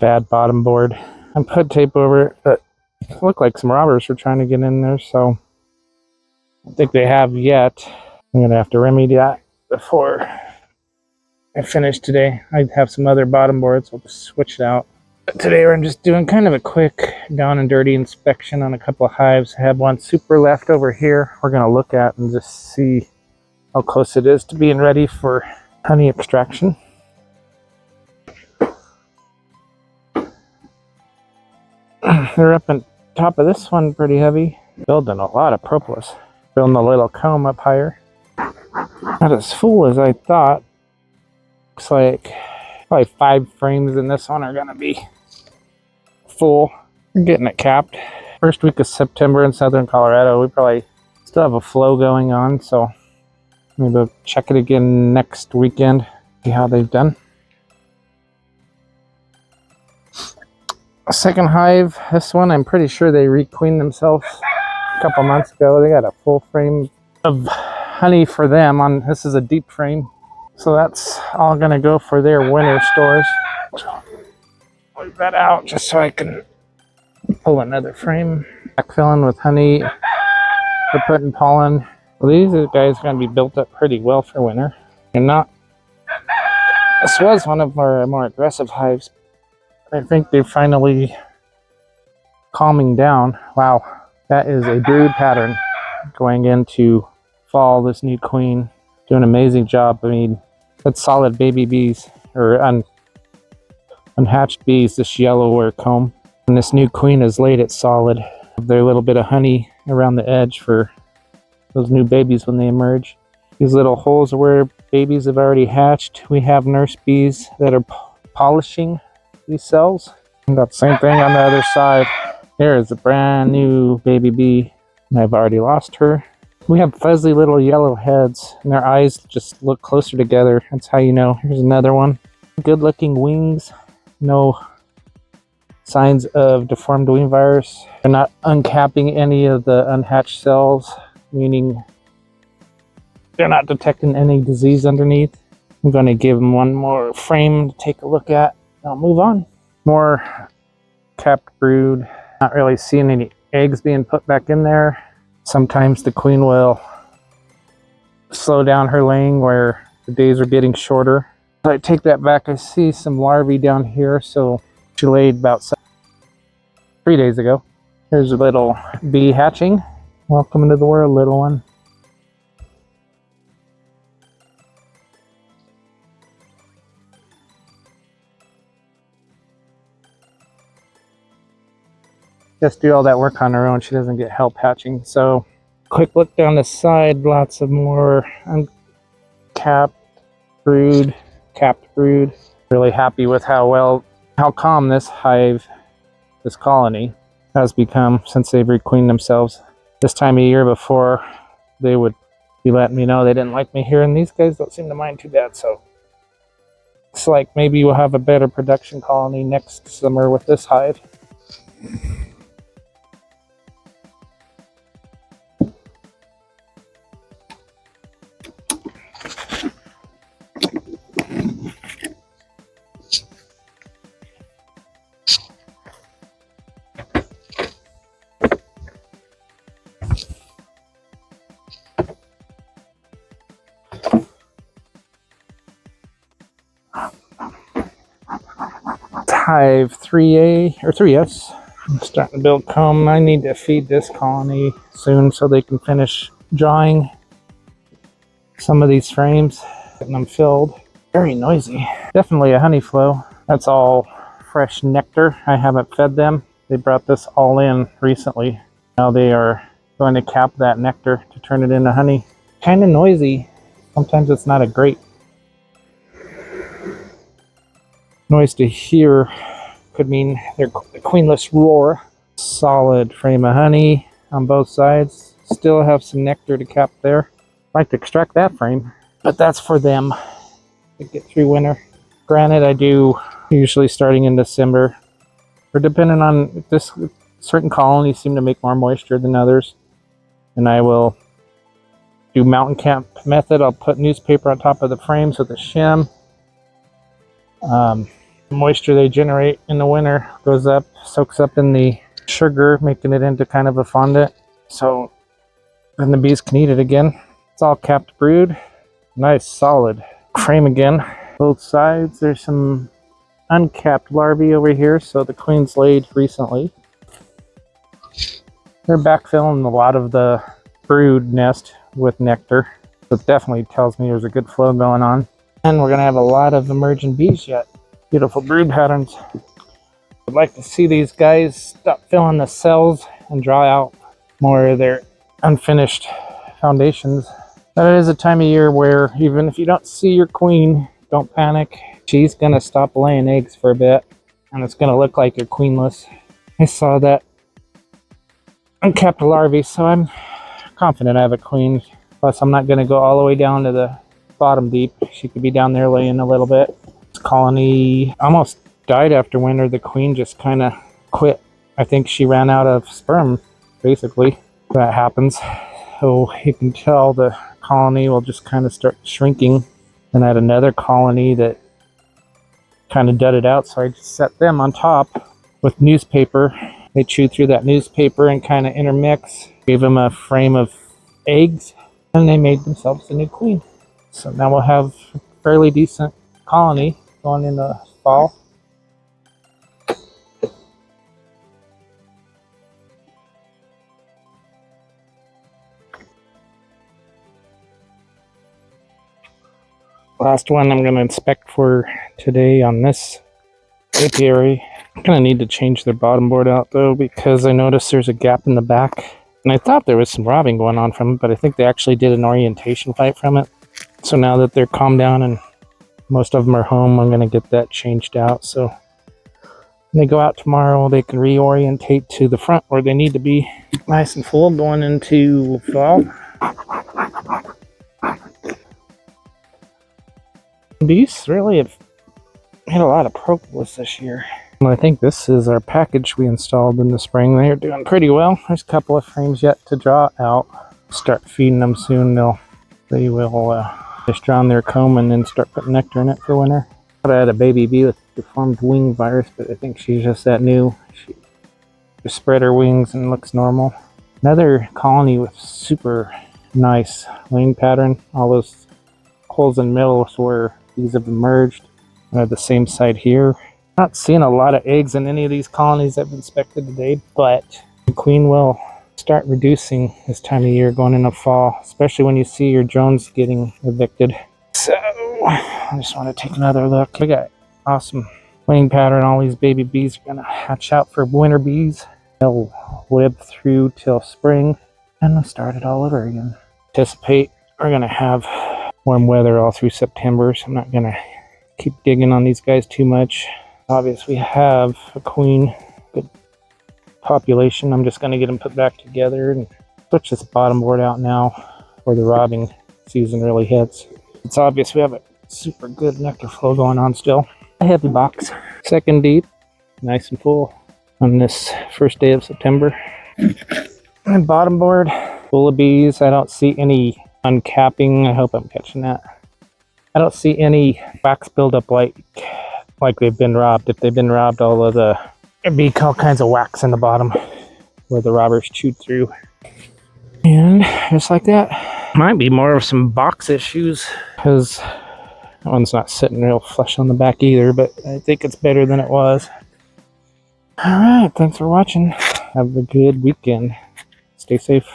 bad bottom board. I put tape over it, but it looked like some robbers were trying to get in there, so I don't think they have yet. I'm going to have to remedy that before I finish today. I have some other bottom boards. I'll just switch it out. But today I'm just doing kind of a quick down and dirty inspection on a couple of hives. I have one super left over here we're going to look at and just see how close it is to being ready for honey extraction. They're up on top of this one pretty heavy. Building a lot of propolis. Building a little comb up higher. Not as full as I thought. Looks like probably 5 frames in this one are going to be full. We're getting it capped. First week of September in southern Colorado. We probably still have a flow going on, so maybe we'll check it again next weekend. See how they've done. A second hive, this one I'm pretty sure they requeened themselves a couple months ago. They got a full frame of honey for them on, this is a deep frame. So that's all gonna go for their winter stores. Leave that out just so I can pull another frame. Backfilling with honey. We're putting pollen. Well, these guys are gonna be built up pretty well for winter. And not, this was one of our more aggressive hives. I think they're finally calming down. Wow, that is a brood pattern going into fall. This new queen doing an amazing job. I mean, that's solid baby bees or unhatched bees, this yellower comb. And this new queen has laid it solid. There's a little bit of honey around the edge for those new babies when they emerge. These little holes are where babies have already hatched. We have nurse bees that are polishing these cells. And got the same thing on the other side. Here is a brand new baby bee, and I've already lost her. We have fuzzy little yellow heads, and their eyes just look closer together. That's how you know. Here's another one. Good looking wings. No signs of deformed wing virus. They're not uncapping any of the unhatched cells, meaning they're not detecting any disease underneath. I'm going to give them one more frame to take a look at. I'll move on. More capped brood. Not really seeing any eggs being put back in there. Sometimes the queen will slow down her laying where the days are getting shorter. So I take that back. I see some larvae down here. So she laid about 3 days ago. Here's a little bee hatching. Welcome into the world, little one. Just do all that work on her own. She doesn't get help hatching. So quick look down the side, lots of more uncapped brood, capped brood. Really happy with how calm this hive, this colony has become since they've requeened themselves. This time of year before, they would be letting me know they didn't like me here, and these guys don't seem to mind too bad. So it's like maybe we'll have a better production colony next summer with this hive. Hive 3A or 3S. I'm starting to build comb. I need to feed this colony soon so they can finish drawing some of these frames, getting them filled. Very noisy. Definitely a honey flow. That's all fresh nectar. I haven't fed them. They brought this all in recently. Now they are going to cap that nectar to turn it into honey. Kind of noisy. Sometimes it's not a great noise to hear. Could mean they're the queenless roar. Solid frame of honey on both sides. Still have some nectar to cap there. I'd like to extract that frame, but that's for them to get through winter. Granted, I do usually starting in December, or depending on this, certain colonies seem to make more moisture than others, and I will do mountain camp method. I'll put newspaper on top of the frames with a shim. The moisture they generate in the winter goes up, soaks up in the sugar, making it into kind of a fondant. So then the bees can eat it again. It's all capped brood. Nice solid frame again. Both sides, there's some uncapped larvae over here, so the queen's laid recently. They're backfilling a lot of the brood nest with nectar. So it definitely tells me there's a good flow going on. And we're gonna have a lot of emerging bees yet. Beautiful brood patterns. I'd like to see these guys stop filling the cells and draw out more of their unfinished foundations. But it is a time of year where even if you don't see your queen, don't panic. She's gonna stop laying eggs for a bit and it's gonna look like you're queenless. I saw that uncapped larvae, so I'm confident I have a queen. Plus I'm not gonna go all the way down to the bottom deep. She could be down there laying a little bit. This colony almost died after winter. The queen just kind of quit. I think she ran out of sperm, basically. That happens. So you can tell the colony will just kind of start shrinking. And I had another colony that kind of dudded out, so I just set them on top with newspaper. They chewed through that newspaper and kind of intermix. Gave them a frame of eggs, and they made themselves a new queen. So now we'll have a fairly decent colony going in the fall. Last one I'm going to inspect for today on this apiary. I'm going to need to change their bottom board out though, because I noticed there's a gap in the back. And I thought there was some robbing going on from it, but I think they actually did an orientation fight from it. So now that they're calmed down and most of them are home, I'm going to get that changed out. So when they go out tomorrow, they can reorientate to the front where they need to be. Nice and full going into fall. Bees really have had a lot of propolis this year. I think this is our package we installed in the spring. They're doing pretty well. There's a couple of frames yet to draw out. Start feeding them soon. They will just drown their comb and then start putting nectar in it for winter. I had a baby bee with deformed wing virus, but I think she's just that new. She just spread her wings and looks normal. Another colony with super nice wing pattern. All those holes in the middle is where these have emerged. I have the same side here. Not seeing a lot of eggs in any of these colonies I've inspected today, but the queen will start reducing this time of year going into fall, especially when you see your drones getting evicted. So I just want to take another look. We got awesome wing pattern. All these baby bees are gonna hatch out for winter bees. They'll live through till spring and we'll start it all over again. Anticipate we're gonna have warm weather all through September, so I'm not gonna keep digging on these guys too much. Obviously we have a queen, good population. I'm just going to get them put back together and switch this bottom board out now before the robbing season really hits. It's obvious we have a super good nectar flow going on still. A heavy box. Second deep, nice and full on this first day of September. And bottom board, full of bees. I don't see any uncapping. I hope I'm catching that. I don't see any wax buildup like they've been robbed. If they've been robbed, all of there'd be all kinds of wax in the bottom where the robbers chewed through. And just like that, might be more of some box issues because that one's not sitting real flush on the back either, but I think it's better than it was. All right, thanks for watching. Have a good weekend. Stay safe.